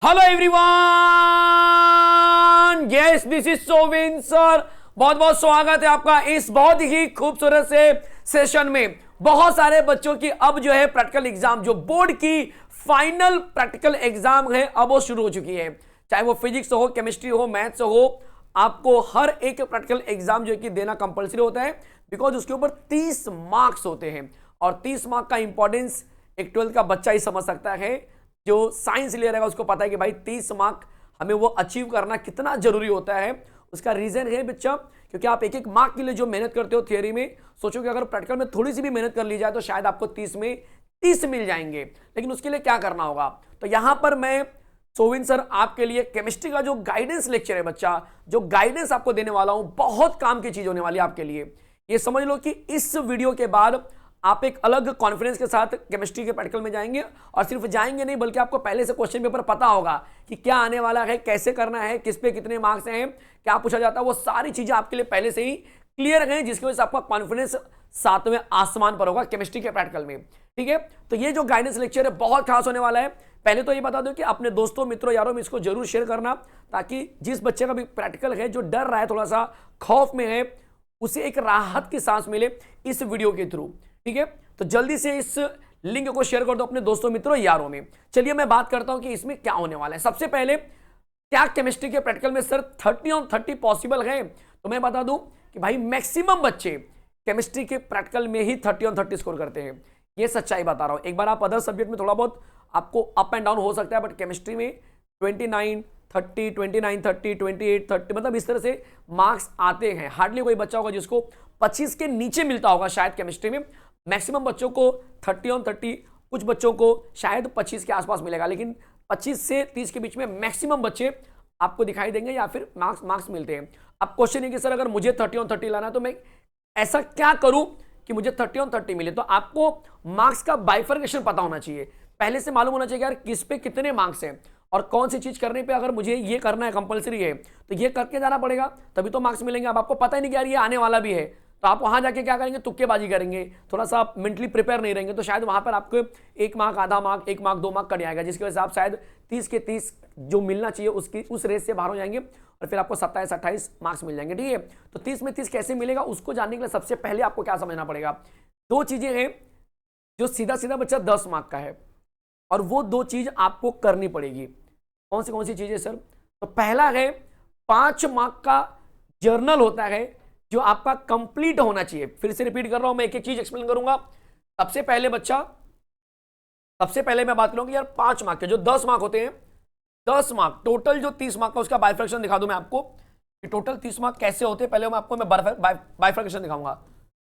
Hello everyone, yes this is Sovin sir. बहुत बहुत स्वागत है आपका इस बहुत ही खूबसूरत से सेशन में। बहुत सारे बच्चों की अब जो है प्रैक्टिकल एग्जाम, जो बोर्ड की फाइनल प्रैक्टिकल एग्जाम है, अब वो शुरू हो चुकी है। चाहे वो फिजिक्स हो, केमिस्ट्री हो, मैथ्स हो, आपको हर एक प्रैक्टिकल एग्जाम जो है कि देना कंपलसरी होता है, बिकॉज उसके ऊपर 30 मार्क्स होते हैं। और 30 मार्क का इंपॉर्टेंस एक 12th का बच्चा ही समझ सकता है। जो साइंस ले रहेगा उसको पता है कि भाई 30 मार्क हमें वो अचीव करना कितना जरूरी होता है। उसका रीजन है बच्चा, क्योंकि आप एक एक मार्क के लिए जो मेहनत करते हो थियरी में, सोचो कि अगर प्रैक्टिकल में थोड़ी सी भी मेहनत कर ली जाए तो शायद आपको 30 में 30 मिल जाएंगे। लेकिन उसके लिए क्या करना होगा, तो यहां पर मैं सोविन सर आपके लिए केमिस्ट्री का जो गाइडेंस लेक्चर है बच्चा, जो गाइडेंस आपको देने वाला हूं, बहुत काम की चीज होने वाली है आपके लिए। ये समझ लो कि इस वीडियो के बाद आप एक अलग कॉन्फिडेंस के साथ केमिस्ट्री के प्रैक्टिकल में जाएंगे। और सिर्फ जाएंगे नहीं, बल्कि आपको पहले से क्वेश्चन पेपर पता होगा कि क्या आने वाला है, कैसे करना है, किस पे कितने मार्क्स हैं, क्या पूछा जाता है, वो सारी चीजें आपके लिए पहले से ही क्लियर है, जिसकी वजह से आपका कॉन्फिडेंस 7वें आसमान पर होगा केमिस्ट्री के प्रैक्टिकल में। ठीक है, तो ये जो गाइडेंस लेक्चर है बहुत खास होने वाला है। पहले तो ये बता दो कि अपने दोस्तों, मित्रों, यारों में इसको जरूर शेयर करना, ताकि जिस बच्चे का भी प्रैक्टिकल है, जो डर रहा है, थोड़ा सा खौफ में है, उसे एक राहत की सांस मिले इस वीडियो के थ्रू। ठीक है, तो जल्दी से इस लिंक को शेयर कर दो अपने दोस्तों, मित्रों, यारों में। चलिए मैं बात करता हूं कि इसमें क्या होने वाला है। सबसे पहले, क्या केमिस्ट्री के प्रैक्टिकल में सर 30 on 30 पॉसिबल है? तो मैं बता दूं कि भाई मैक्सिमम बच्चे केमिस्ट्री के प्रैक्टिकल में ही 30 on 30 स्कोर करते हैं। ये सच्चाई बता रहा हूं। एक बार आप अदर सब्जेक्ट में थोड़ा बहुत आपको अप एंड डाउन हो सकता है, बट केमिस्ट्री में 29 30, 29 30, 28 30, मतलब इस तरह से मार्क्स आते हैं। हार्डली कोई बच्चा होगा जिसको 25 के नीचे मिलता होगा शायद केमिस्ट्री में। मैक्सिमम बच्चों को 30 on 30, कुछ बच्चों को शायद 25 के आसपास मिलेगा, लेकिन 25 से 30 के बीच में मैक्सिमम बच्चे आपको दिखाई देंगे या फिर मार्क्स मिलते हैं। अब क्वेश्चन है कि सर अगर मुझे 30 on 30 लाना है तो मैं ऐसा क्या करूं कि मुझे 30 on 30 मिले? तो आपको मार्क्स का बाइफर्केशन पता होना चाहिए, पहले से मालूम होना चाहिए कि यार किस पे कितने मार्क्स हैं और कौन सी चीज करने पे अगर मुझे ये करना है, कंपलसरी है, तो ये करके जाना पड़ेगा, तभी तो मार्क्स मिलेंगे। अब आपको पता ही नहीं कि यार ये आने वाला भी है, तो आप वहां जाके क्या करेंगे, तुक्केबाजी करेंगे, थोड़ा सा आप मेंटली प्रिपेयर नहीं रहेंगे, तो शायद वहां पर आपको 1 मार्क, आधा मार्क, 1 मार्क, 2 मार्क कट जाएगा, जिसकी वजह से आप शायद 30 के 30 जो मिलना चाहिए उसकी उस रेस से बाहर हो जाएंगे और फिर आपको 27 28 मार्क्स मिल जाएंगे। ठीक है, तो 30 में 30 कैसे मिलेगा उसको जानने के लिए सबसे पहले आपको क्या समझना पड़ेगा, दो चीजें हैं। जो सीधा सीधा बच्चा 10 मार्क का है, और वो दो चीज आपको करनी पड़ेगी। कौन सी चीजें सर? तो पहला है 5 मार्क का जर्नल होता है जो आपका कंप्लीट होना चाहिए। फिर से रिपीट कर रहा हूं, मैं एक एक चीज एक्सप्लेन करूंगा। सबसे पहले मैं बात करूंगा यार 5 मार्क के जो 10 मार्क होते हैं, 10 मार्क टोटल जो 30 मार्क का, उसका बाइफर्केशन दिखा दूं मैं आपको कि टोटल 30 मार्क कैसे होते हैं। पहले मैं आपको बाइफर्केशन दिखाऊंगा।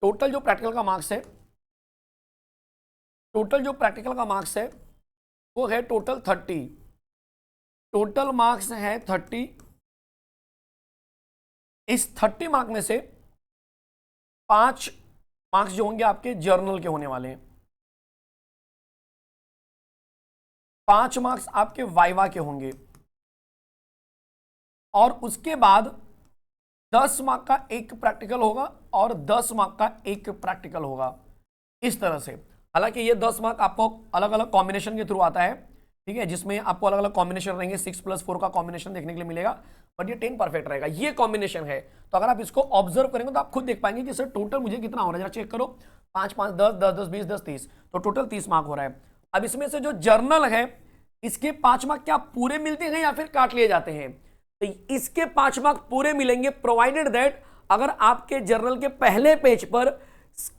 टोटल जो प्रैक्टिकल का मार्क्स है, वो है टोटल 30। टोटल मार्क्स है 30। इस 30 मार्क में से 5 मार्क्स जो होंगे आपके जर्नल के होने वाले हैं, 5 मार्क्स आपके वाइवा के होंगे, और उसके बाद 10 मार्क का एक प्रैक्टिकल होगा और 10 मार्क का एक प्रैक्टिकल होगा, इस तरह से। हालांकि ये 10 मार्क आपको अलग अलग कॉम्बिनेशन के थ्रू आता है, ठीक है, जिसमें आपको अलग अलग कॉम्बिनेशन रहेंगे, 6+4 का कॉम्बिनेशन देखने के लिए मिलेगा, बट ये 10 परफेक्ट रहेगा, ये कॉम्बिनेशन है। तो अगर आप इसको ऑब्जर्व करेंगे तो आप खुद देख पाएंगे कि सर टोटल मुझे कितना हो रहा है। जरा चेक करो, 5 5 10 10 10 20 10 30, तो टोटल 30 मार्क हो रहा है। अब इसमें से जो जर्नल है, इसके 5 मार्क क्या पूरे मिलते हैं या फिर काट लिए जाते हैं? तो इसके 5 मार्क पूरे मिलेंगे, प्रोवाइडेड दैट अगर आपके जर्नल के पहले पेज पर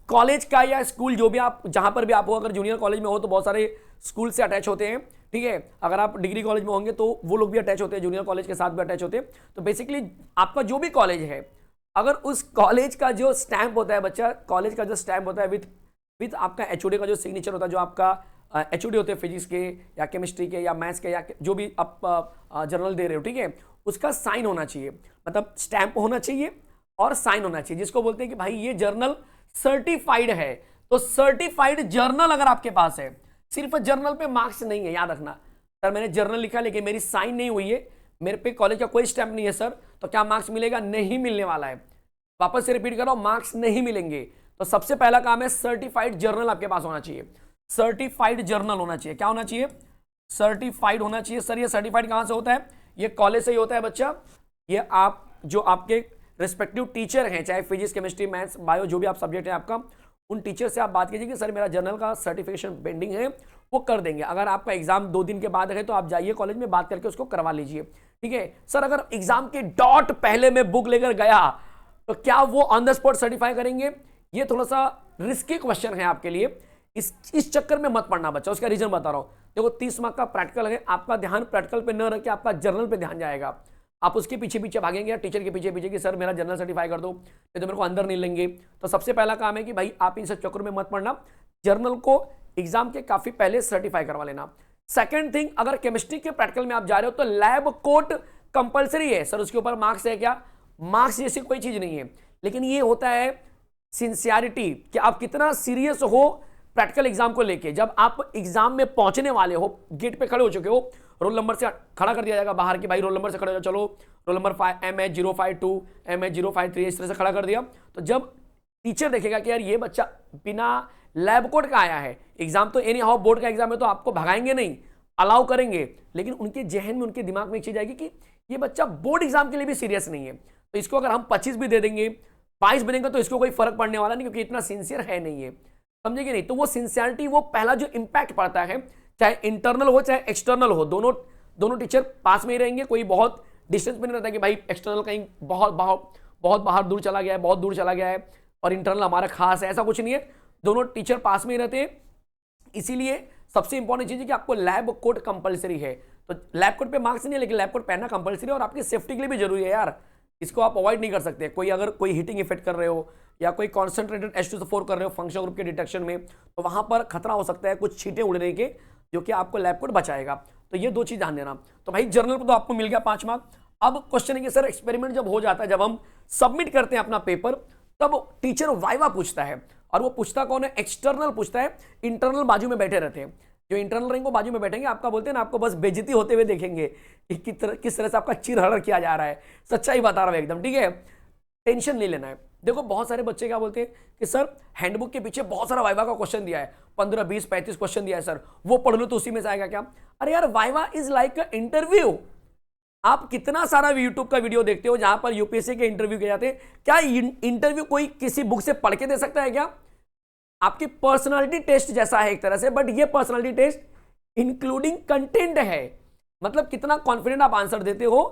कॉलेज का या स्कूल, जो भी आप जहां पर भी आप हो, अगर जूनियर कॉलेज में हो तो बहुत सारे स्कूल से अटैच होते हैं, ठीक है। अगर आप डिग्री कॉलेज में होंगे तो वो लोग भी अटैच होते हैं, जूनियर कॉलेज के साथ भी अटैच होते हैं। तो बेसिकली आपका जो भी कॉलेज है, अगर उस कॉलेज का जो स्टैंप होता है बच्चा, कॉलेज का जो स्टैंप होता है विथ आपका एचओडी का जो सिग्नेचर होता है, जो आपका एचओडी होते हैं फिजिक्स के या केमिस्ट्री के या मैथ्स के या जो भी आप जर्नल दे रहे हो, ठीक है, उसका साइन होना चाहिए, मतलब स्टैंप होना चाहिए और साइन होना चाहिए, जिसको बोलते हैं कि भाई ये जर्नल सर्टिफाइड है। तो सर्टिफाइड जर्नल अगर आपके पास है, सिर्फ जर्नल पे मार्क्स नहीं है, याद रखना। सर मैंने जर्नल लिखा लेकिन मेरी साइन नहीं हुई है, मेरे पे कॉलेज का कोई स्टैंप नहीं है सर, तो क्या मार्क्स मिलेगा? नहीं मिलने वाला है। वापस से रिपीट कर रहा हूं, मार्क्स नहीं मिलेंगे। तो सबसे पहला काम है सर्टिफाइड जर्नल आपके पास होना चाहिए। सर्टिफाइड जर्नल होना चाहिए। क्या होना चाहिए? सर्टिफाइड होना चाहिए। सर ये सर्टिफाइड कहां से होता है? ये कॉलेज से ही होता है बच्चा। ये आप जो आपके रिस्पेक्टिव टीचर हैं, चाहे फिजिक्स, केमिस्ट्री, मैथ्स, बायो, जो भी आप सब्जेक्ट है आपका, उन टीचर से आप बात कीजिए कि सर मेरा जर्नल का सर्टिफिकेशन पेंडिंग है, वो कर देंगे। अगर आपका एग्जाम 2 दिन के बाद है तो आप जाइए कॉलेज में, बात करके उसको करवा लीजिए, ठीक है। सर अगर एग्जाम के डॉट पहले मैं बुक लेकर गया तो क्या वो ऑन द स्पॉट सर्टिफाई करेंगे? ये थोड़ा सा रिस्की क्वेश्चन है आपके लिए, इस चक्कर में मत पड़ना बच्चा। उसका रीजन बता रहा हूं। देखो 30 मार्क का प्रैक्टिकल है, आपका ध्यान प्रैक्टिकल पे न रख के आपका जर्नल पे ध्यान जाएगा। आप उसके पीछे पीछे भागेंगे या टीचर के पीछे पीछे कि सर मेरा जर्नल सर्टिफाई कर दो, नहीं तो मेरे को अंदर नहीं लेंगे। तो सबसे पहला काम है कि भाई आप इन सब चक्कर में मत पड़ना, जर्नल को एग्जाम के काफी पहले सर्टिफाई करवा लेना। सेकंड थिंग, अगर केमिस्ट्री के प्रैक्टिकल में आप जा रहे हो तो लैब कोट कंपलसरी है। सर उसके ऊपर मार्क्स है क्या? मार्क्स जैसी कोई चीज नहीं है, लेकिन ये होता है सिंसियरिटी कि आप कितना सीरियस हो प्रैक्टिकल एग्जाम को लेके। जब आप एग्जाम में पहुंचने वाले हो, गेट पे खड़े हो चुके हो, रोल नंबर से खड़ा कर दिया जाएगा बाहर कि भाई रोल नंबर से खड़े हो जाओ, चलो रोल नंबर MH052 MH053 इस तरह से खड़ा कर दिया। तो जब टीचर देखेगा कि यार ये बच्चा बिना लैब कोड का आया है, एग्जाम तो एनी हाउ बोर्ड का एग्जाम है तो आपको भगाएंगे नहीं, अलाउ करेंगे, लेकिन उनके जहन में, उनके दिमाग में एक चीज आएगी कि ये बच्चा बोर्ड एग्जाम के लिए भी सीरियस नहीं है, तो इसको अगर हम 25 भी दे देंगे, 22 भी देंगे तो इसको कोई फर्क पड़ने वाला नहीं, क्योंकि इतना सिंसियर है नहीं है, समझेंगे नहीं। तो वो सिंसियरिटी, वो पहला जो इंपैक्ट पड़ता है, चाहे इंटरनल हो चाहे एक्सटर्नल हो, दोनों टीचर पास में ही रहेंगे, कोई बहुत डिस्टेंस में नहीं रहता कि भाई एक्सटर्नल कहीं बहुत बाहर दूर चला गया है, बहुत दूर चला गया है और इंटरनल हमारा खास है, ऐसा कुछ नहीं है, दोनों टीचर पास में ही रहते हैं। इसीलिए सबसे इंपॉर्टेंट चीज है कि आपको लैब कोट कंपलसरी है। तो लैब कोट पे मार्क्स नहीं है, लेकिन लैब कोट पहनना कंपलसरी है और आपकी सेफ्टी के लिए भी जरूरी है यार, इसको आप अवॉइड नहीं कर सकते। अगर कोई हीटिंग इफेक्ट कर रहे हो या कोई कॉन्सेंट्रेटेड H2SO4 कर रहे हो फंक्शनल ग्रुप के डिटेक्शन में, तो वहां पर खतरा हो सकता है कुछ छींटे उड़ने के, जो कि आपको लैब कोट बचाएगा। तो ये 2 चीज ध्यान देना। तो भाई जर्नल पर तो आपको मिल गया 5 मार्क। अब क्वेश्चन है कि सर एक्सपेरिमेंट जब हो जाता है, जब हम सबमिट करते हैं अपना पेपर, तब टीचर वाइवा पूछता है, और वो पूछता कौन है? एक्सटर्नल पूछता है। इंटरनल बाजू में बैठे रहते हैं, जो इंटरनल रहेंगे वो बाजू में बैठेंगे, आपका बोलते हैं ना, आपको बस बेइज्जती होते हुए देखेंगे कि किस तरह से आपका चिरहरण किया जा रहा है। सच्चाई बता रहा हूं एकदम, ठीक है, टेंशन नहीं लेना है। देखो बहुत सारे बच्चे क्या बोलते हैं कि सर हैंडबुक के पीछे बहुत सारा वाइवा का क्वेश्चन दिया है, 15, 20, 35 क्वेश्चन दिया है सर, वो पढ़ लो तो उसी में से आएगा क्या? अरे यार viva is like a interview. आप कितना सारा यूट्यूब का वीडियो देखते हो जहां पर यूपीएससी के इंटरव्यू किए जाते हैं, क्या इंटरव्यू कोई किसी बुक से पढ़ के दे सकता है क्या? आपकी पर्सनालिटी टेस्ट जैसा है एक तरह से, बट ये पर्सनालिटी टेस्ट इंक्लूडिंग कंटेंट है, मतलब कितना कॉन्फिडेंट आप आंसर देते हो।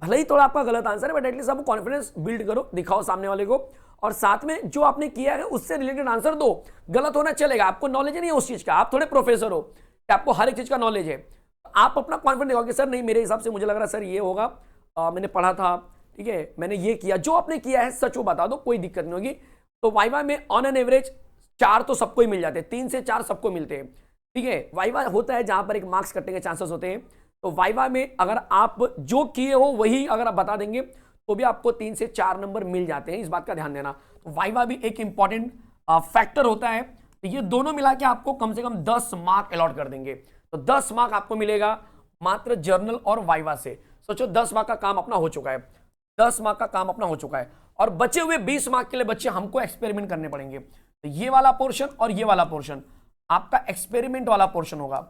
भले ही थोड़ा आपका गलत आंसर है, बट एटलीस्ट आप कॉन्फिडेंस बिल्ड करो, दिखाओ सामने वाले को, और साथ में जो आपने किया है उससे रिलेटेड आंसर दो। गलत होना चलेगा, आपको नॉलेज नहीं है उस चीज का, आप थोड़े प्रोफेसर हो, आपको हर एक चीज का नॉलेज है, आप अपना कॉन्फिडेंस दिखाओ कि सर नहीं मेरे हिसाब से मुझे लग रहा है सर ये होगा, मैंने पढ़ा था, ठीक है, मैंने ये किया, जो आपने किया है सच वो बता दो, कोई दिक्कत नहीं होगी। तो वाइवा में ऑन एन एवरेज 4 तो सबको ही मिल जाते हैं, 3 से 4 सबको मिलते हैं, ठीक है। वाइवा होता है जहां पर एक मार्क्स कटने के चांसेस होते हैं। तो वाइवा में अगर आप जो किए हो वही अगर आप बता देंगे तो भी आपको 3 से 4 नंबर मिल जाते हैं, इस बात का ध्यान देना। तो वाइवा भी एक इंपॉर्टेंट फैक्टर होता है। तो ये दोनों मिला के आपको कम से कम 10 मार्क अलॉट कर देंगे। तो 10 मार्क आपको मिलेगा मात्र जर्नल और वाइवा से। सोचो 10 मार्क का काम अपना हो चुका है, 10 मार्क का काम अपना हो चुका है, और बचे हुए 20 मार्क के लिए बच्चे हमको एक्सपेरिमेंट करने पड़ेंगे। तो ये वाला पोर्शन और ये वाला पोर्शन आपका एक्सपेरिमेंट वाला पोर्शन होगा।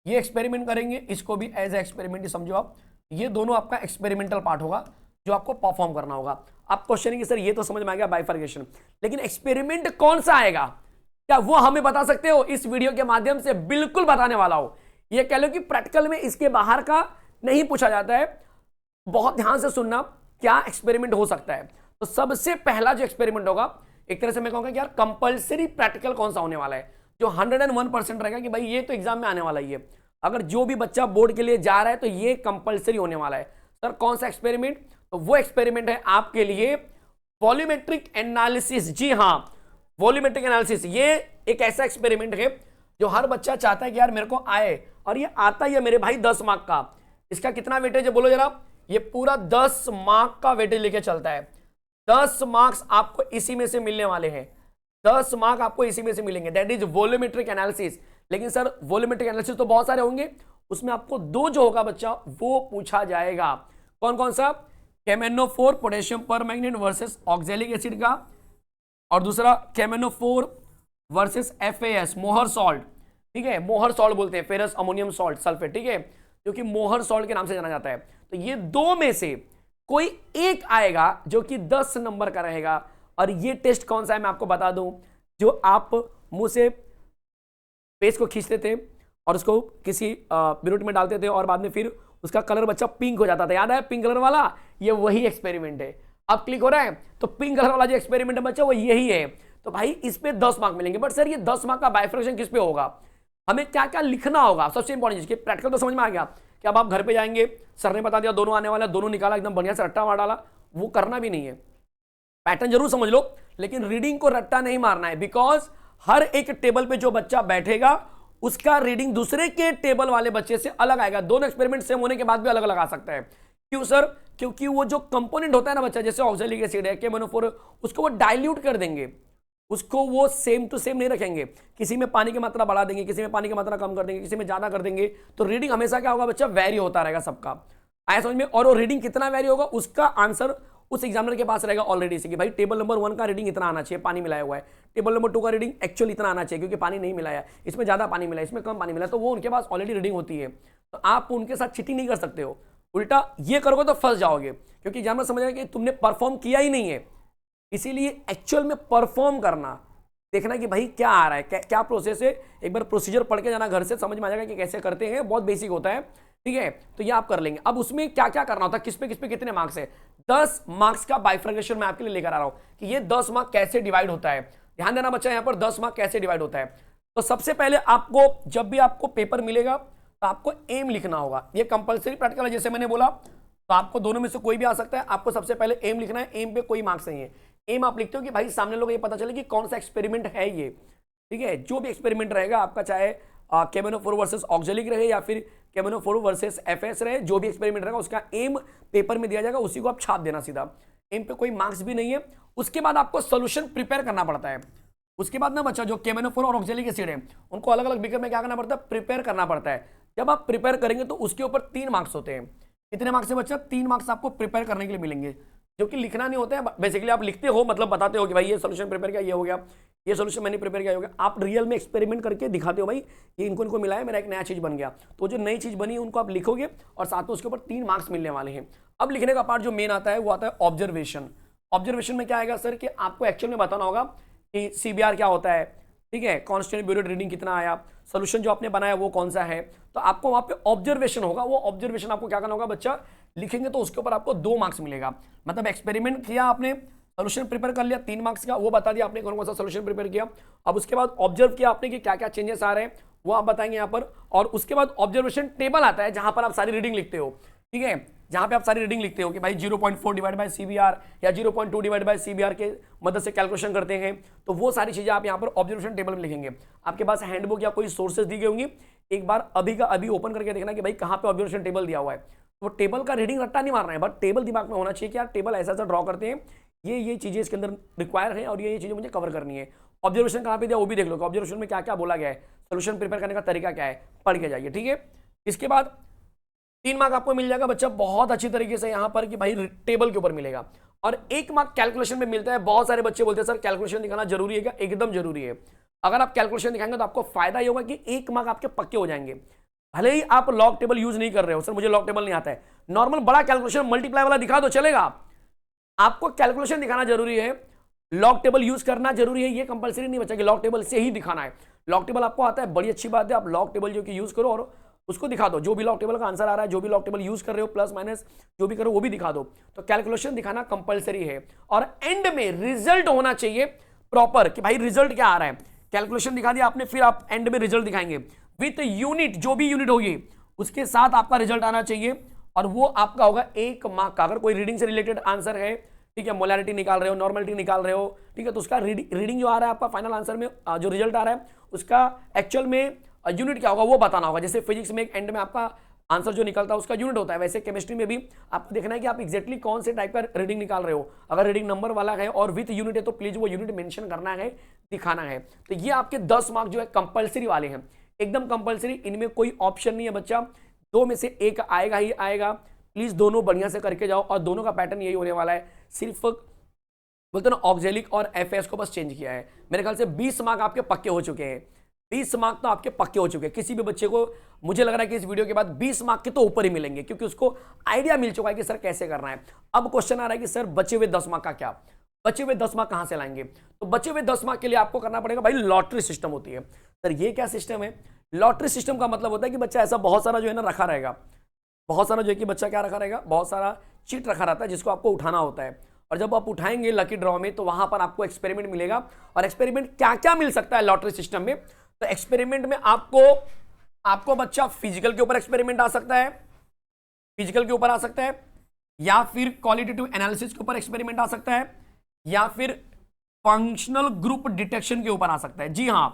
ये एक्सपेरिमेंट करेंगे, इसको भी एज ए एक्सपेरिमेंट ही समझो आप। ये दोनों आपका एक्सपेरिमेंटल पार्ट होगा जो आपको परफॉर्म करना होगा। आप क्वेश्चन है कि सर ये तो समझ में आ गया बाइफर्केशन, लेकिन एक्सपेरिमेंट कौन सा आएगा, क्या वो हमें बता सकते हो? इस वीडियो के माध्यम से बिल्कुल बताने वाला हो। ये कह लो कि प्रैक्टिकल में इसके बाहर का नहीं पूछा जाता है। बहुत ध्यान से सुनना, क्या एक्सपेरिमेंट हो सकता है। तो सबसे पहला जो एक्सपेरिमेंट होगा, एक तरह से मैं कहूंगा कि यार कंपलसरी प्रैक्टिकल कौन सा होने वाला है, जो 101% रहेगा कि भाई ये तो एग्जाम में आने वाला ही है। अगर जो भी बच्चा बोर्ड के लिए जा रहा है तो ये कंपलसरी होने वाला है। सर कौन सा एक्सपेरिमेंट? तो वो एक्सपेरिमेंट है आपके लिए वॉल्यूमेट्रिक एनालिसिस। जी हां, वॉल्यूमेट्रिक एनालिसिस ये एक ऐसा एक्सपेरिमेंट है जो हर बच्चा चाहता है कि यार मेरे को आए, और ये आता ही है मेरे भाई 10 मार्क का। इसका कितना वेटेज है बोलो जरा? ये पूरा 10 मार्क का वेटेज लेके चलता है। 10 मार्क्स आपको इसी में से मिलने वाले हैं, 10 मार्क आपको इसी में से मिलेंगे, दैट इज वॉल्यूमेट्रिक एनालिसिस। लेकिन सर वॉल्यूमेट्रिक एनालिसिस तो बहुत सारे होंगे, उसमें आपको 2 जो होगा बच्चा वो पूछा जाएगा। कौन कौन सा? KMnO4 potassium permanganate versus oxalic acid का, और दूसरा KMnO4 वर्सेस FAS मोहर सॉल्ट, ठीक है, मोहर सॉल्ट बोलते हैं, फेरस अमोनियम सॉल्ट सल्फेट, ठीक है, जो कि मोहर सॉल्ट के नाम से जाना जाता है। तो ये दो में से कोई एक आएगा जो कि 10 नंबर का रहेगा। और ये टेस्ट कौन सा है मैं आपको बता दूं, जो आप मुंह से पेस्ट को खींचते थे और उसको किसी बिरूट में डालते थे और बाद में फिर उसका कलर बच्चा पिंक हो जाता था, याद है पिंक कलर वाला, ये वही एक्सपेरिमेंट है। अब क्लिक हो रहा है तो पिंक कलर वाला जो एक्सपेरिमेंट है बच्चा वो यही है। तो भाई इस पे 10 मार्क मिलेंगे। बट सर ये 10 मार्क का बाइफर्केशन किस पे होगा, हमें क्या क्या लिखना होगा, सबसे इंपॉर्टेंट चीज, प्रैक्टिकल तो समझ में आ गया कि अब आप घर पे जाएंगे, सर ने बता दिया दोनों आने वाला, दोनों निकाला, एकदम बढ़िया से रट्टा मार डाला, वो करना भी नहीं है। पैटर्न जरूर समझ लो लेकिन रीडिंग को रट्टा नहीं मारना है, बिकॉज हर एक टेबल पे जो बच्चा बैठेगा उसका रीडिंग दूसरे के टेबल वाले बच्चे से अलग आएगा। दोनों एक्सपेरिमेंट सेम होने के बाद भी अलग अलग आ सकता है। क्यों सर, क्योंकि वो जो कंपोनेंट होता है ना बच्चा, जैसे ऑक्सैलिक एसिड है, KMnO4, उसको वो डाइल्यूट कर देंगे, उसको वो सेम टू सेम नहीं रखेंगे, किसी में पानी की मात्रा बढ़ा देंगे, किसी में पानी की मात्रा कम कर देंगे, किसी में ज्यादा कर देंगे। तो रीडिंग हमेशा क्या होगा बच्चा, वेरी होता रहेगा सबका, आया समझ में। और वो रीडिंग कितना वेरी होगा उसका आंसर उस एग्जामिनर के पास रहेगा ऑलरेडी से, कि भाई टेबल नंबर 1 का रीडिंग इतना आना चाहिए, पानी मिलाया हुआ है, टेबल नंबर 2 का रीडिंग एक्चुअली इतना आना चाहिए क्योंकि पानी नहीं मिलाया, इसमें ज्यादा पानी मिला, इसमें कम पानी मिला, तो वो उनके पास ऑलरेडी रीडिंग होती है। तो आप उनके साथ चीटिंग नहीं कर सकते हो, उल्टा ये करोगे तो फंस जाओगे, क्योंकि एग्जामिनर समझेगा कि तुमने परफॉर्म किया ही नहीं है। इसीलिए एक्चुअल में परफॉर्म करना, देखना कि भाई क्या आ रहा है, क्या प्रोसेस है, एक बार प्रोसीजर पढ़ के जाना घर से, समझ में आ जाएगा कि कैसे करते हैं, बहुत बेसिक होता है, ठीक है। तो ये आप कर लेंगे। अब उसमें क्या क्या करना होता है, किस पे कितने मार्क्स है, 10 मार्क्स का बाइफर्केशन मैं आपके लिए लेकर आ रहा हूं कि ये 10 मार्क कैसे डिवाइड होता है। ध्यान देना बच्चा, यहां पर 10 मार्क कैसे डिवाइड होता है। तो सबसे पहले आपको जब भी आपको पेपर मिलेगा तो आपको एम लिखना होगा, ये कंपलसरी प्रैक्टिकल है जैसे मैंने बोला, तो आपको दोनों में से कोई भी आ सकता है। आपको सबसे पहले एम लिखना है, एम पे कोई मार्क्स नहीं है। एम आप लिखते हो कि भाई सामने लोग ये पता चले कि कौन सा एक्सपेरिमेंट है ये, ठीक है। जो भी एक्सपेरिमेंट रहेगा आपका, चाहे KMnO4 वर्सेस ऑक्सैलिक रहे या फिर KMnO4 वर्सेस FS रहे, जो भी एक्सपेरिमेंट रहेगा उसका एम पेपर में दिया जाएगा, उसी को आप छाप देना सीधा। एम पे कोई मार्क्स भी नहीं है। उसके बाद आपको सोल्यूशन प्रिपेयर करना पड़ता है। उसके बाद ना बच्चा, जो KMnO4 और ऑक्सैलिक एसिड है उनको अलग अलग बिकर में क्या करना पड़ता है, प्रिपेयर करना पड़ता है। जब आप प्रिपेयर करेंगे तो उसके ऊपर 3 मार्क्स होते हैं। कितने मार्क्स है बच्चा, 3 मार्क्स आपको प्रिपेयर करने के लिए मिलेंगे, जो कि लिखना नहीं होता है। बेसिकली आप लिखते हो, मतलब बताते हो कि भाई ये सोल्यूशन प्रिपेयर किया, ये हो गया, ये सोल्यूशन मैंने प्रिपेयर किया हो गया। आप रियल में एक्सपेरिमेंट करके दिखाते हो, भाई ये इनको मिला है, मेरा एक नया चीज बन गया। तो जो नई चीज बनी उनको आप लिखोगे और साथ में उसके ऊपर 3 मार्क्स मिलने वाले हैं। अब लिखने का पार्ट जो मेन आता है वो आता है ऑब्जर्वेशन। ऑब्जर्वेशन में क्या आएगा सर, कि आपको एक्चुअल में बताना होगा कि CBR क्या होता है, ठीक है, कांस्टेंट ब्यूरेट रीडिंग कितना आया, सोल्यूशन जो आपने बनाया वो कौन सा है। तो आपको वहां पे ऑब्जर्वेशन होगा, वो ऑब्जर्वेशन आपको क्या करना होगा बच्चा, लिखेंगे तो उसके ऊपर आपको 2 मार्क्स मिलेगा। मतलब एक्सपेरिमेंट किया आपने, सोल्यूशन प्रिपेयर कर लिया 3 मार्क्स का, वो बता दिया आपने कौन कौन सा सोल्यूशन प्रिपेयर किया। अब उसके बाद ऑब्जर्व किया आपने कि क्या क्या चेंजेस आ रहे हैं, वो आप बताएंगे यहाँ पर। और उसके बाद ऑब्जर्वेशन टेबल आता है जहां पर आप सारी रीडिंग लिखते हो, ठीक है, जहां पे आप सारी रीडिंग लिखते हो कि भाई 0.4 डिवाइड बाय CBR या 0.2 डिवाइड बाय CBR के मदद से कैलकुलेशन करते हैं। तो वो सारी चीजें आप यहाँ पर ऑब्जर्वेशन टेबल में लिखेंगे। आपके पास हैंडबुक या कोई सोर्सेज दी गई होंगी, एक बार अभी का अभी ओपन करके देखना कि भाई कहाँ पे ऑब्जर्वेशन टेबल दिया हुआ है। तो टेबल का रीडिंग रट्टा नहीं मारना है, बट टेबल दिमाग में होना चाहिए कि यार टेबल ऐसा ऐसा ड्रॉ करते हैं, ये चीजें इसके अंदर रिक्वायर है और ये चीजें मुझे कवर करनी है। ऑब्जर्वेशन कहाँ पे दिया वो भी देख लो, ऑब्जर्वेशन में क्या क्या बोला गया है, सोल्यूशन प्रिपेयर करने का तरीका क्या है, पढ़ के जाइए, ठीक है। इसके बाद 3 मार्क आपको मिल जाएगा बच्चा बहुत अच्छी तरीके से यहाँ पर कि भाई टेबल के ऊपर मिलेगा। और 1 मार्क कैलकुलेशन में मिलता है। बहुत सारे बच्चे बोलते हैं सर कैलकुलेशन दिखाना जरूरी है क्या, एकदम जरूरी है। अगर आप कैलकुलेशन दिखाएंगे तो आपको फायदा ये होगा कि 1 मार्क आपके पक्के हो जाएंगे। भले ही आप लॉग टेबल यूज नहीं कर रहे हो, सर मुझे लॉग टेबल नहीं आता है, नॉर्मल बड़ा कैलकुलेशन मल्टीप्लाई वाला दिखा दो चलेगा, आपको कैलकुलेशन दिखाना जरूरी है, लॉग टेबल यूज करना जरूरी है। ये कंपलसरी नहीं बचा कि लॉग टेबल से ही दिखाना है। लॉग टेबल आपको आता है, बड़ी अच्छी बात है, आप लॉग टेबल जो कि यूज करो और उसको दिखा दो, जो भी लॉग टेबल का आंसर आ रहा है, जो भी लॉग टेबल यूज कर रहे हो, प्लस माइनस जो भी करो वो भी दिखा दो। तो कैलकुलेशन दिखाना कंपलसरी है। और एंड में रिजल्ट होना चाहिए प्रॉपर कि भाई रिजल्ट क्या आ रहा है। कैलकुलेशन दिखा दिया आपने, फिर आप एंड में रिजल्ट दिखाएंगे विथ यूनिट, जो भी यूनिट होगी उसके साथ आपका रिजल्ट आना चाहिए। और वो आपका होगा 1 मार्क का। अगर कोई रीडिंग से रिलेटेड आंसर है, ठीक है, मोलैरिटी निकाल रहे हो, नॉर्मलिटी निकाल रहे हो, ठीक है, तो उसका रीडिंग जो आ रहा है आपका फाइनल आंसर में, जो रिजल्ट आ रहा है उसका एक्चुअल में यूनिट क्या होगा वो बताना होगा। जैसे फिजिक्स में एक एंड में आपका आंसर जो निकलता है उसका यूनिट होता है, वैसे केमिस्ट्री में भी आपको देखना है कि आप एक्जैक्टली कौन से टाइप का रीडिंग निकाल रहे हो। अगर रीडिंग नंबर वाला है और विथ यूनिट है तो प्लीज वो यूनिट मेंशन करना है, दिखाना है। तो ये आपके 10 मार्क जो है कंपलसरी वाले हैं, एकदम कंपलसरी, इनमें कोई ऑप्शन नहीं है बच्चा, 2 में से 1 आएगा ही आएगा। प्लीज दोनों बढ़िया से करके जाओ। और दोनों का पैटर्न यही होने वाला है, सिर्फ बोलते ना ऑक्सैलिक और FS को बस चेंज किया है। मेरे ख्याल से 20 मार्क आपके पक्के हो चुके हैं। 20 मार्क तो आपके पक्के हो चुके हैं। किसी भी बच्चे को मुझे लग रहा है कि इस वीडियो के बाद 20 मार्क के तो ऊपर ही मिलेंगे, क्योंकि उसको आइडिया मिल चुका है कि सर कैसे करना है। अब क्वेश्चन आ रहा है कि सर बचे हुए 10 मार्क का क्या, बचे हुए 10 मार्क कहां से लाएंगे? तो बचे हुए 10 मार्क के लिए आपको करना पड़ेगा भाई लॉटरी सिस्टम होती है। सर ये क्या सिस्टम है? लॉटरी सिस्टम का मतलब होता है कि बच्चा ऐसा बहुत सारा जो है ना रखा रहेगा, बहुत सारा जो है कि बच्चा क्या रखा रहेगा, बहुत सारा चीट रखा रहता है जिसको आपको उठाना होता है। और जब आप उठाएंगे लकी ड्रॉ में तो वहां पर आपको एक्सपेरिमेंट मिलेगा। और एक्सपेरिमेंट क्या क्या मिल सकता है लॉटरी सिस्टम में? तो एक्सपेरिमेंट में आपको बच्चा फिजिकल के ऊपर एक्सपेरिमेंट आ सकता है, फिजिकल के ऊपर आ सकता है, या फिर क्वालिटेटिव एनालिसिस के ऊपर एक्सपेरिमेंट आ सकता है, या फिर फंक्शनल ग्रुप डिटेक्शन के ऊपर आ सकता है। जी हां,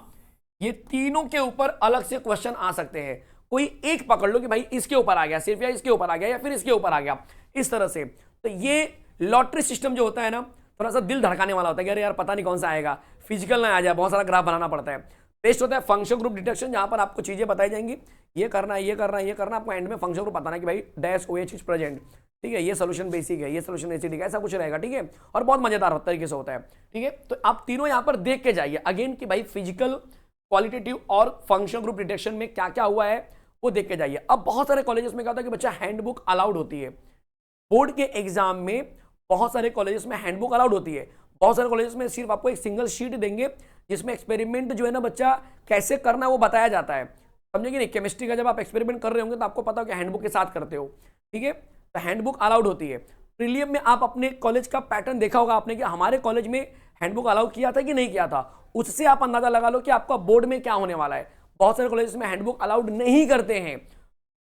ये तीनों के ऊपर अलग से क्वेश्चन आ सकते हैं। कोई एक पकड़ लो कि भाई इसके ऊपर आ गया सिर्फ, या इसके ऊपर आ गया, या फिर इसके ऊपर आ गया, इस तरह से। तो ये लॉटरी सिस्टम जो होता है ना, थोड़ा सा दिल धड़काने वाला होता है कि अरे यार पता नहीं कौन सा आएगा, फिजिकल ना आ जाए, बहुत सारा ग्राफ बनाना पड़ता है। बेस्ट होता है फंक्शन ग्रुप डिटेक्शन, जहां पर आपको चीजें बताई जाएंगी, ये करना है, ये करना है, ये करना, आपको एंड में फंक्शन ग्रुप बताना है कि भाई डैश OH इज प्रेजेंट, ठीक है, ये सोल्यूशन बेसिक है, ये सोल्यूशन एसिडिक है, ऐसा कुछ रहेगा, ठीक है। और बहुत मजेदार तरीके से होता है, ठीक है। तो आप तीनों यहां पर देख के जाइए अगेन कि भाई फिजिकल, क्वालिटेटिव और फंक्शन ग्रुप डिटेक्शन में क्या क्या हुआ है वो देख के जाइए। अब बहुत सारे कॉलेजेस में क्या होता है कि बच्चा हैंडबुक अलाउड होती है, बोर्ड के एग्जाम में बहुत सारे कॉलेजेस में हैंडबुक अलाउड होती है। बहुत सारे कॉलेजेस में सिर्फ आपको एक सिंगल शीट देंगे जिसमें एक्सपेरिमेंट जो है ना बच्चा कैसे करना है वो बताया जाता है, समझे कि नहीं। केमिस्ट्री का जब आप एक्सपेरिमेंट कर रहे होंगे तो आपको पता हो कि हैंडबुक के साथ करते हो, ठीक है। तो हैंडबुक अलाउड होती है। प्रीलियम में आप अपने कॉलेज का पैटर्न देखा होगा आपने कि हमारे कॉलेज में हैंडबुक अलाउड किया था कि नहीं किया था, उससे आप अंदाजा लगा लो कि आपका बोर्ड में क्या होने वाला है। बहुत सारे कॉलेज में हैंडबुक अलाउड नहीं करते हैं,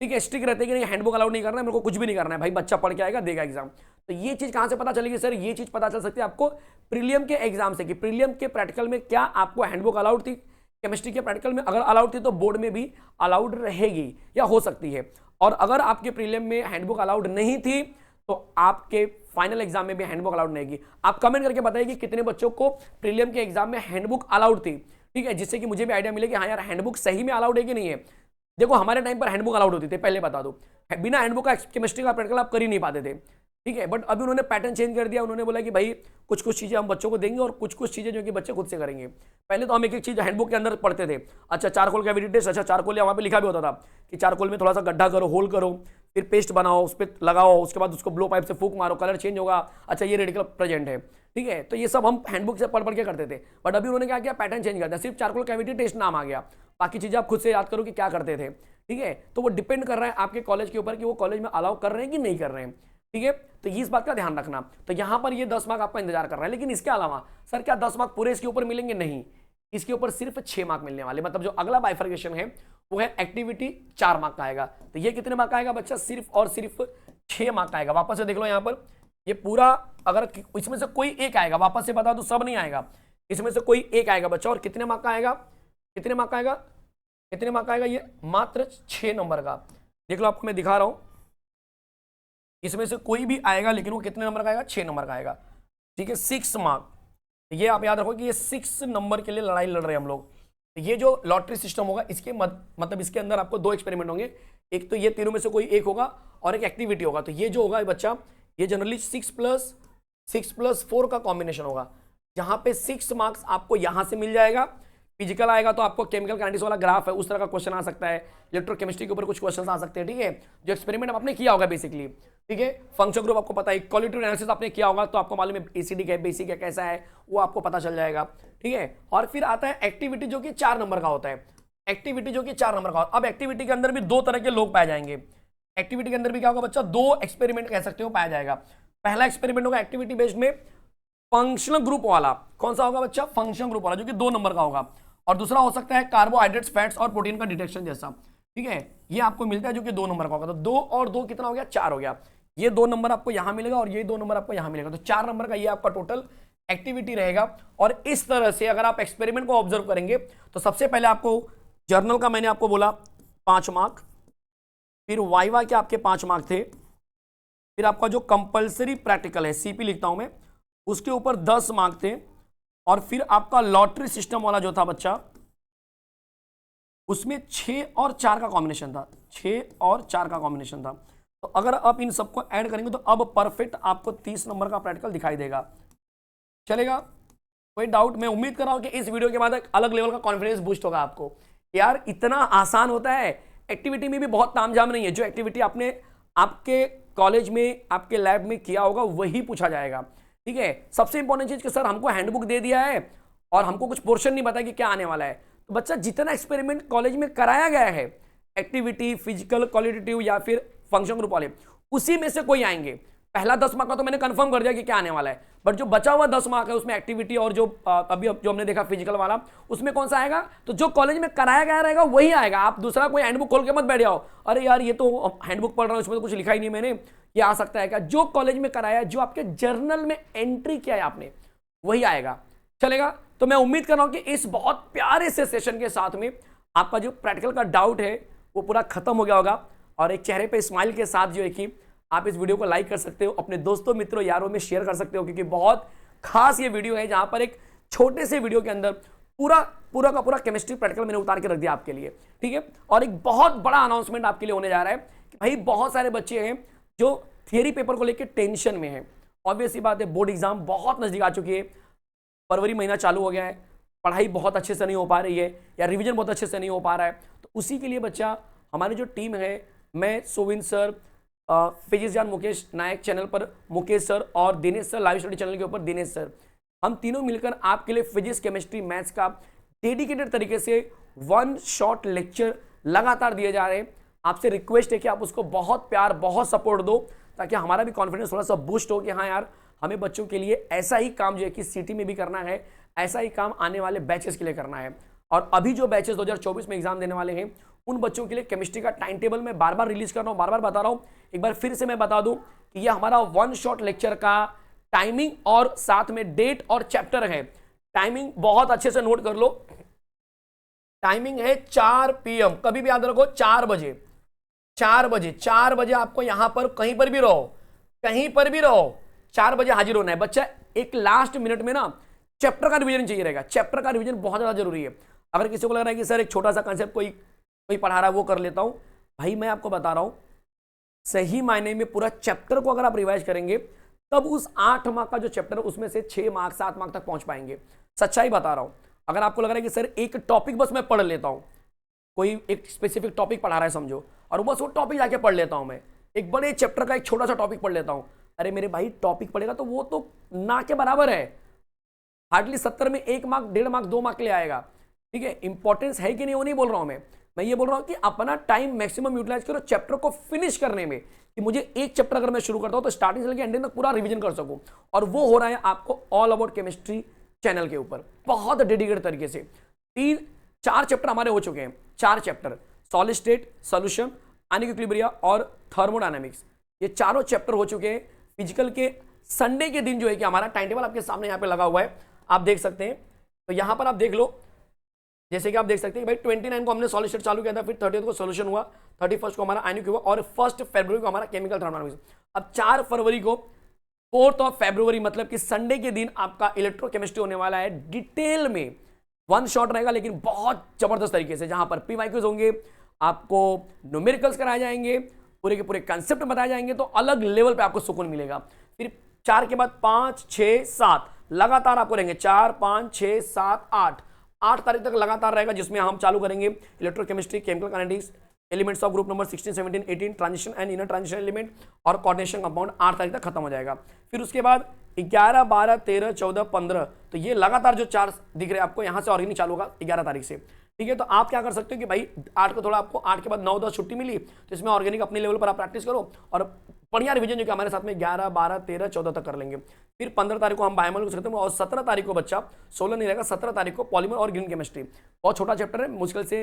ठीक है, स्ट्रिक्ट रहते हैं कि नहीं हैंडबुक अलाउड नहीं करना है, मेरे को कुछ भी नहीं करना है, भाई बच्चा पढ़ के आएगा देगा एग्जाम। तो ये चीज कहां से पता चलेगी सर? ये चीज पता चल सकती है आपको प्रीलियम के एग्जाम से कि प्रीलियम के प्रैक्टिकल में क्या आपको हैंडबुक अलाउड थी। केमिस्ट्री के प्रैक्टिकल में अगर अलाउड थी तो बोर्ड में भी अलाउड रहेगी या हो सकती है। और अगर आपके प्रीलियम में हैंडबुक अलाउड नहीं थी तो आपके फाइनल एग्जाम में भी हैंडबुक अलाउड नहीं की। आप कमेंट करके बताइए कि कितने बच्चों को प्रीलियम के एग्जाम में हैंडबुक अलाउड थी, ठीक है, जिससे कि मुझे भी आइडिया मिले कि हाँ यार हैंडबुक सही में अलाउड है कि नहीं है। देखो हमारे टाइम पर हैंडबुक अलाउड होती थी, पहले बता दो, बिना हैंडबुक का केमिस्ट्री का प्रैक्टिकल आप कर ही नहीं पाते थे, ठीक है। बट अभी उन्होंने पैटर्न चेंज कर दिया, उन्होंने बोला कि भाई कुछ कुछ चीजें हम बच्चों को देंगे और कुछ कुछ चीजें जो कि बच्चे खुद से करेंगे। पहले तो हम एक एक चीज हैंडबुक के अंदर पढ़ते थे, अच्छा चारकोल कैविटी टेस्ट, अच्छा चारकोल वहां पे लिखा भी होता था कि चारकोल में थोड़ा सा गड्ढा करो, होल करो, फिर पेस्ट बनाओ, उस पर लगाओ, उसके बाद उसको ब्लो पाइप से फूक मारो, कलर चेंज होगा, अच्छा ये रेडिकल प्रेजेंट है, ठीक है। तो ये सब हम हैंडबुक से पढ़ के करते थे। बट अभी उन्होंने क्या किया, पैटर्न चेंज कर दिया, सिर्फ चारकोल कैविटी टेस्ट नाम आ गया, बाकी चीजें आप खुद से याद करो कि क्या करते थे, ठीक है। तो वो डिपेंड कर रहा है आपके कॉलेज के ऊपर कि वो कॉलेज में अलाउ कर रहे हैं कि नहीं कर रहे हैं, ठीक है। तो इस बात का ध्यान रखना। तो यहां पर ये 10 मार्क आपका इंतजार कर रहा है, लेकिन इसके अलावा सर क्या 10 मार्क पूरे इसके ऊपर मिलेंगे? नहीं, इसके ऊपर सिर्फ 6 मार्क मिलने वाले। मतलब जो अगला बाइफर्केशन है वो है एक्टिविटी 4 मार्क का आएगा। तो ये कितने मार्क का आएगा बच्चा? सिर्फ और सिर्फ 6 मार्क का आएगा। वापस से देख लो यहां पर, ये पूरा अगर इसमें से कोई एक आएगा, वापस से बता दो सब नहीं आएगा, इसमें से कोई एक आएगा बच्चा, और कितने मार्क का आएगा? कितने मार्क का आएगा? कितने मार्क का आएगा? ये मात्र 6 नंबर का। देख लो आपको मैं दिखा रहा हूं, इसमें से कोई भी आएगा लेकिन वो कितने नंबर का आएगा? 6 नंबर का आएगा, ठीक है, 6 मार्क। ये आप याद रखो कि ये 6 नंबर के लिए लड़ाई लड़ रहे हैं हम लोग। तो ये जो लॉटरी सिस्टम होगा इसके मतलब इसके अंदर आपको 2 एक्सपेरिमेंट होंगे, एक तो ये तीनों में से कोई एक होगा और एक एक्टिविटी होगा। तो ये जो होगा बच्चा, ये जनरली 6+4 का कॉम्बिनेशन होगा, जहां पे 6 मार्क्स आपको यहां से मिल जाएगा। फिजिकल आएगा तो आपको केमिकल काइनेटिक्स वाला ग्राफ है, उस तरह का क्वेश्चन आ सकता है। इलेक्ट्रोकेमिस्ट्री के ऊपर कुछ क्वेश्चन आ सकते हैं, ठीक है, जो एक्सपेरिमेंट आपने किया होगा बेसिकली, ठीक है। फंक्शन ग्रुप आपको पता है, क्वालिटेटिव एनालिसिस आपने किया होगा तो आपको मालूम है एसिडिक है, बेसिक है, कैसा है वो आपको पता चल जाएगा, ठीक है। और फिर आता है एक्टिविटी जो कि 4 नंबर का होता है। एक्टिविटी जो कि 4 नंबर का होता है। अब एक्टिविटी के अंदर भी 2 तरह के लोग पाए जाएंगे। एक्टिविटी के अंदर भी क्या होगा बच्चा? 2 एक्सपेरिमेंट कह सकते हो पाया जाएगा। पहला एक्सपेरिमेंट होगा एक्टिविटी बेस्ड में फंक्शनल ग्रुप वाला। कौन सा होगा बच्चा? फंक्शनल ग्रुप वाला, जो कि 2 नंबर का होगा। और दूसरा हो सकता है कार्बोहाइड्रेट्स, फैट्स और प्रोटीन का डिटेक्शन जैसा, ठीक है, ये आपको मिलता है जो कि 2 नंबर का होगा। तो 2 और 2 कितना हो गया? 4 हो गया। ये 2 नंबर आपको यहां मिलेगा और ये 2 नंबर आपको यहां मिलेगा। तो 4 नंबर का ये आपका टोटल एक्टिविटी रहेगा। और इस तरह से अगर आप एक्सपेरिमेंट को ऑब्जर्व करेंगे तो सबसे पहले आपको जर्नल का मैंने आपको बोला 5 मार्क, फिर वाइवा के आपके 5 मार्क थे, फिर आपका जो कंपल्सरी प्रैक्टिकल है सीपी लिखता हूं मैं, उसके ऊपर 10 मार्क थे, और फिर आपका लॉटरी सिस्टम वाला जो था बच्चा, उसमें 6 और 4 का कॉम्बिनेशन था। 6 और 4 का कॉम्बिनेशन था। तो अगर आप इन सबको ऐड करेंगे तो अब परफेक्ट आपको 30 नंबर का प्रैक्टिकल दिखाई देगा। चलेगा? कोई डाउट? मैं उम्मीद कर रहा हूं कि इस वीडियो के बाद एक अलग लेवल का कॉन्फिडेंस बूस्ट होगा आपको। यार इतना आसान होता है, एक्टिविटी में भी बहुत तामझाम नहीं है। जो एक्टिविटी आपने आपके कॉलेज में आपके लैब में किया होगा वही पूछा जाएगा, ठीक है। सबसे इंपॉर्टेंट चीज कि सर हमको हैंडबुक दे दिया है और हमको कुछ पोर्शन नहीं बताया कि क्या आने वाला है। तो बच्चा जितना एक्सपेरिमेंट कॉलेज में कराया गया है, एक्टिविटी, फिजिकल, क्वालिटेटिव या फिर फंक्शन ग्रुप वाले, उसी में से कोई आएंगे। पहला 10 मार्क का तो मैंने कंफर्म कर दिया कि क्या आने वाला है, बट जो बचा हुआ 10 मार्क है उसमें एक्टिविटी और जो अभी जो हमने देखा फिजिकल वाला, उसमें कौन सा आएगा? तो जो कॉलेज में कराया गया रहेगा वही आएगा। आप दूसरा कोई हैंडबुक खोल के मत बैठ जाओ, अरे यार ये तो हैंडबुक पढ़ रहा हूं इसमें तो कुछ लिखा ही नहीं मैंने, ये आ सकता है क्या? जो कॉलेज में कराया, जो आपके जर्नल में एंट्री किया है आपने, वही आएगा। चलेगा? तो मैं उम्मीद कर रहा हूं कि इस बहुत प्यारे से सेशन के साथ में आपका जो प्रैक्टिकल का डाउट है वो पूरा खत्म हो गया होगा, और एक चेहरे पे स्माइल के साथ जो है कि आप इस वीडियो को लाइक कर सकते हो, अपने दोस्तों, मित्रों, यारों में शेयर कर सकते हो, क्योंकि बहुत खास ये वीडियो है जहां पर एक छोटे से वीडियो के अंदर पूरा का पूरा केमिस्ट्री प्रैक्टिकल मैंने उतार के रख दिया आपके लिए, ठीक है। और एक बहुत बड़ा अनाउंसमेंट आपके लिए होने जा रहा है कि भाई बहुत सारे बच्चे हैं जो थियरी पेपर को लेकर टेंशन में है। ऑब्वियसली बात है, बोर्ड एग्जाम बहुत नजदीक आ चुकी है, फरवरी महीना चालू हो गया है, पढ़ाई बहुत अच्छे से नहीं हो पा रही है या रिवीजन बहुत अच्छे से नहीं हो पा रहा है। तो उसी के लिए बच्चा, हमारी जो टीम है, मैं, सोविन सर, फिजिक्स जान मुकेश नायक चैनल पर मुकेश सर और Dinesh sir live study channel के ऊपर दिनेश सर, हम तीनों मिलकर आपके लिए फिजिक्स, केमिस्ट्री, मैथ्स का डेडिकेटेड तरीके से वन शॉट लेक्चर लगातार दिए जा रहे हैं। आपसे रिक्वेस्ट है कि आप उसको बहुत प्यार, बहुत सपोर्ट दो, ताकि हमारा भी कॉन्फिडेंस थोड़ा सा बूस्ट हो कि हाँ यार, हमें बच्चों के लिए ऐसा ही काम जो है कि सिटी में भी करना है, ऐसा ही काम आने वाले बैचेस के लिए करना है। और अभी जो बैचेस 2024 में एग्जाम देने वाले हैं, उन बच्चों के लिए केमिस्ट्री का टाइम टेबल मैं बार बार रिलीज कर रहा हूं, बार बार बता रहा हूं। एक बार फिर से मैं बता दूं कि ये हमारा वन शॉट लेक्चर का टाइमिंग और साथ में डेट और चैप्टर है। टाइमिंग बहुत अच्छे से नोट कर लो, टाइमिंग है 4 PM, कभी भी याद रखो 4 बजे, 4 बजे आपको यहां पर कहीं पर भी रहो 4 बजे हाजिर होना है। बच्चा एक लास्ट मिनट में ना चैप्टर का रिवीजन चाहिए रहेगा, चैप्टर का रिवीजन बहुत ज्यादा जरूरी है। अगर किसी को लग रहा है कि सर एक छोटा सा कंसेप्ट कोई पढ़ा रहा है वो कर लेता हूं, भाई मैं आपको बता रहा हूं, सही मायने में पूरा चैप्टर को अगर आप रिवाइज करेंगे तब उस 8 मार्क का जो चैप्टर है उसमें से 6 मार्क 7 मार्क तक पहुंच पाएंगे। सच्चाई बता रहा हूं। अगर आपको लग रहा है कि सर एक टॉपिक बस मैं पढ़ लेता हूं, कोई एक स्पेसिफिक टॉपिक पढ़ा रहा है समझो, और बस वो टॉपिक जाके पढ़ लेता हूं, मैं एक बड़े चैप्टर का एक छोटा सा टॉपिक पढ़ लेता हूं, अरे मेरे भाई टॉपिक पढ़ेगा तो वो तो ना के बराबर है, हार्डली 70 में 1 मार्क, 1.5 मार्क, 2 मार्क ले आएगा, ठीक है। इंपॉर्टेंस है कि नहीं वो नहीं बोल रहा हूं मैं ये बोल रहा हूं कि अपना टाइम मैक्सिमम यूटिलाइज करो चैप्टर को फिनिश करने में, कि मुझे एक चैप्टर अगर मैं शुरू करता हूं तो स्टार्टिंग से लेकर एंडिंग तक पूरा रिवीजन कर सकूं। और वो हो रहा है आपको ऑल अबाउट केमिस्ट्री चैनल के ऊपर बहुत डेडिकेटेड तरीके से। 4 चैप्टर हमारे हो चुके हैं, 4 चैप्टर, सॉलिड स्टेट, सॉल्यूशन, आयनिक इक्विलिब्रिया और थर्मोडायनामिक्स, ये चारों चैप्टर हो चुके हैं। फिजिकल के संडे के दिन जो है कि हमारा टाइम टेबल आपके सामने यहाँ पे लगा हुआ है, आप देख सकते हैं। तो यहाँ पर आप देख लो, जैसे कि आप देख सकते हैं भाई 29 को हमने सॉलिड स्टेट चालू किया था, फिर 30 को सॉल्यूशन हुआ, 31 को हमारा आयनिक हुआ और 1 फरवरी को हमारा केमिकल थर्मोडायनामिक्स। अब 4 फरवरी को 4 फरवरी मतलब कि संडे के दिन आपका इलेक्ट्रोकेमिस्ट्री होने वाला है डिटेल में, वन शॉट रहेगा लेकिन बहुत जबरदस्त तरीके से, जहां पर PYQs होंगे, आपको न्यूमेरिकल्स कराए जाएंगे, पूरे के पूरे कंसेप्ट बताए जाएंगे, तो अलग लेवल पे आपको सुकून मिलेगा। फिर 4 के बाद 5, 6, 7 लगातार आपको रहेंगे, 4, 5, 6, 7, 8 तारीख तक लगातार रहेगा, जिसमें हम चालू करेंगे electrochemistry, chemical kinetics, elements of group number 16, 17, 18, transition and inner transition element और कोऑर्डिनेशन कंपाउंड 8 तारीख तक खत्म हो जाएगा। फिर उसके बाद 11, 12, 13, 14, 15, तो ये लगातार जो 4 दिख रहे हैं आपको, यहां से ऑर्गेनिक चालू होगा 11 तारीख से, ठीक है। तो आप क्या कर सकते हो कि भाई 8 को थोड़ा आपको 8 के बाद 9, 10 छुट्टी मिली, तो इसमें ऑर्गेनिक अपने लेवल पर आप प्रैक्टिस करो और बढ़िया रिवीजन जो कि हमारे साथ में 11, 12, 13, 14 तक कर लेंगे। फिर 15 तारीख को हम बायोमोल को खत्म और 17 तारीख को बच्चा 16 नहीं रहेगा, 17 तारीख को पॉलीमर और ग्रीन केमिस्ट्री, बहुत छोटा चैप्टर है, मुश्किल से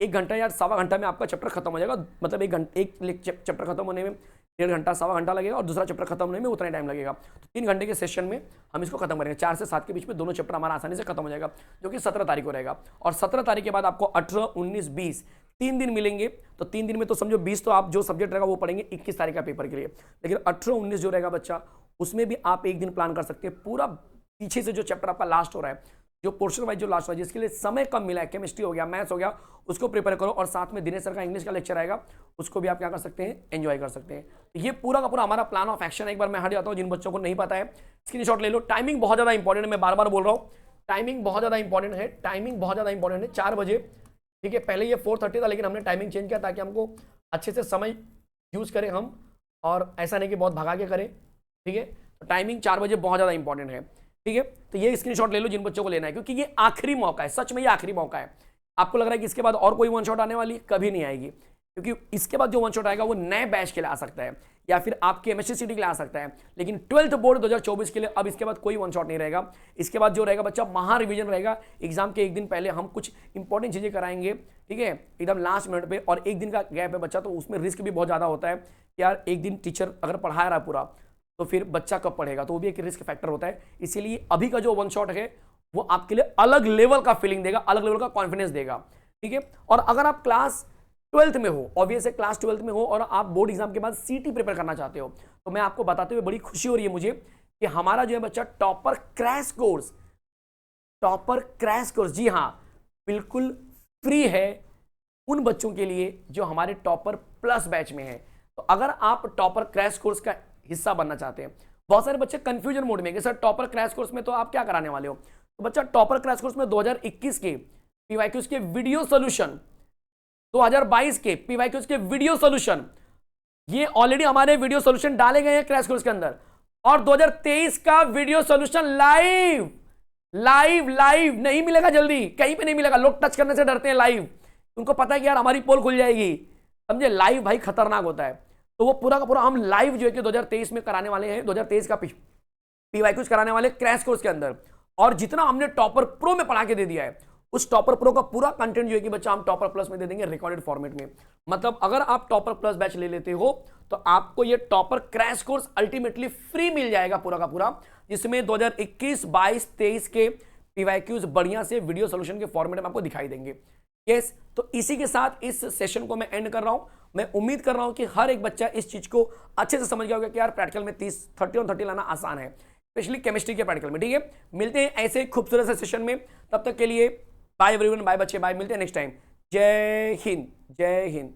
1 घंटा या सवा घंटा में आपका चैप्टर खत्म हो जाएगा। मतलब एक चैप्टर खत्म होने में 1.5 घंटा, सवा घंटा लगेगा और दूसरा चैप्टर खत्म होने में उतना ही टाइम लगेगा। तो 3 घंटे के सेशन में हम इसको खत्म करेंगे। 4 से 7 के बीच में दोनों चैप्टर हमारा आसानी से खत्म हो जाएगा, जो कि 17 तारीख को रहेगा। और 17 तारीख के बाद आपको 18, 19, 20 3 दिन मिलेंगे। तो 3 दिन में तो समझो 20 तो आप जो सब्जेक्ट रहेगा वो पढ़ेंगे 21 तारीख का पेपर के लिए, लेकिन 18, 19 जो रहेगा बच्चा, उसमें भी आप एक दिन प्लान कर सकते हैं। पूरा पीछे से जो चैप्टर आपका लास्ट हो रहा है, जो पोर्शन वाइज जो लास्ट वाइज जिसके लिए समय कम मिला है, केमिस्ट्री हो गया, मैथ्स हो गया, उसको प्रिपेयर करो। और साथ में दिनेश सर का इंग्लिश का लेक्चर आएगा, उसको भी आप क्या कर सकते हैं, एंजॉय कर सकते हैं। तो ये पूरा का पूरा हमारा प्लान ऑफ एक्शन है। एक बार मैं हट जाता हूं, जिन बच्चों को नहीं पता है स्क्रीनशॉट ले लो। टाइमिंग बहुत ज्यादा इंपॉर्टेंट है, मैं बार बार बोल रहा हूं, टाइमिंग बहुत ज्यादा इंपॉर्टेंट है, टाइमिंग बहुत ज्यादा इंपॉर्टेंट है। 4 बजे, ठीक है, पहले ये 4:30 था, लेकिन हमने टाइमिंग चेंज किया ताकि हमको अच्छे से समय यूज करें हम, और ऐसा नहीं कि बहुत भगा के करें, ठीक है। तो टाइमिंग 4 बजे बहुत ज्यादा इंपॉर्टेंट है, ठीक है। तो ये स्क्रीनशॉट ले लो जिन बच्चों को लेना है, क्योंकि ये आखिरी मौका है, सच में ये आखिरी मौका है। आपको लग रहा है कि इसके बाद और कोई वन शॉट आने वाली, कभी नहीं आएगी, क्योंकि इसके बाद जो वन शॉट आएगा वो नए बैच के लिए आ सकता है, या फिर आपके एमएससी सिटी के लिए आ सकता है। लेकिन 12th बोर्ड 2024 के लिए अब इसके बाद कोई वन शॉट नहीं रहेगा। इसके बाद जो रहेगा बच्चा, महा रिवीजन रहेगा। एग्जाम के एक दिन पहले हम कुछ इंपॉर्टेंट चीजें कराएंगे, ठीक है, एकदम लास्ट मिनट पे, और एक दिन का गैप है बच्चा, तो उसमें रिस्क भी बहुत ज्यादा होता है कि यार एक दिन टीचर अगर पढ़ा रहा है पूरा, तो फिर बच्चा कब पढ़ेगा, तो वो भी एक रिस्क फैक्टर होता है। इसीलिए अभी का जो वन शॉट है वो आपके लिए अलग लेवल का फीलिंग देगा, अलग लेवल का कॉन्फिडेंस देगा, ठीक है। और अगर आप क्लास 12th में हो, ऑब्वियस है क्लास 12th में हो, और आप बोर्ड एग्जाम के बाद सीटी प्रिपेयर करना चाहते हो, तो मैं आपको बताते हुए बड़ी खुशी हो रही है मुझे कि हमारा जो है बच्चा topper crash course, topper crash course, जी हाँ, बिल्कुल फ्री है उन बच्चों के लिए जो हमारे टॉपर प्लस बैच में है। तो अगर आप टॉपर क्रैश कोर्स का हिस्सा बनना चाहते हैं, बहुत सारे बच्चे कंफ्यूजन मोड में कि सर टॉपर क्रैश कोर्स में तो आप क्या कराने वाले हो। तो बच्चा टॉपर क्रैश कोर्स में 2021 के पीवाईक्यूज के वीडियो सॉल्यूशन, 2022 के पीवाईक्यूज के वीडियो सॉल्यूशन, ये ऑलरेडी हमारे वीडियो सॉल्यूशन डाले गए हैं क्रैश कोर्स के अंदर, और 2023 का video solution live live live नहीं मिलेगा, जल्दी कहीं पे नहीं मिलेगा। लोग टच करने से डरते हैं लाइव, उनको पता है कि यार हमारी पोल खुल जाएगी, समझे। लाइव भाई खतरनाक होता है, तो वो पूरा का पूरा हम लाइव जो है कि 2023 में कराने वाले हैं, 2023 का पीवाईक्यूज कराने वाले क्रैश कोर्स के अंदर। और जितना हमने टॉपर प्रो में पढ़ा के दे दिया है, उस टॉपर प्रो का पूरा कंटेंट जो है कि बच्चा हम टॉपर प्लस में दे देंगे रिकॉर्डेड फॉर्मेट में। मतलब अगर आप टॉपर प्लस बैच ले लेते हो तो आपको ये topper crash course ultimately free मिल जाएगा पूरा का पूरा, जिसमें 2021, 22, 23 के पीवाईक्यूज बढ़िया से वीडियो सॉल्यूशन के फॉर्मेट में आपको दिखाई देंगे। यस, तो इसी के साथ इस सेशन को मैं एंड कर रहा हूं। मैं उम्मीद कर रहा हूं कि हर एक बच्चा इस चीज को अच्छे से समझ गया होगा कि यार प्रैक्टिकल में 30 और 30 लाना आसान है, स्पेशली केमिस्ट्री के प्रैक्टिकल में, ठीक है। मिलते हैं ऐसे खूबसूरत से सेशन में, तब तक के लिए बाय एवरीवन, बाय बच्चे, बाय, मिलते हैं नेक्स्ट टाइम। जय हिंद, जय हिंद।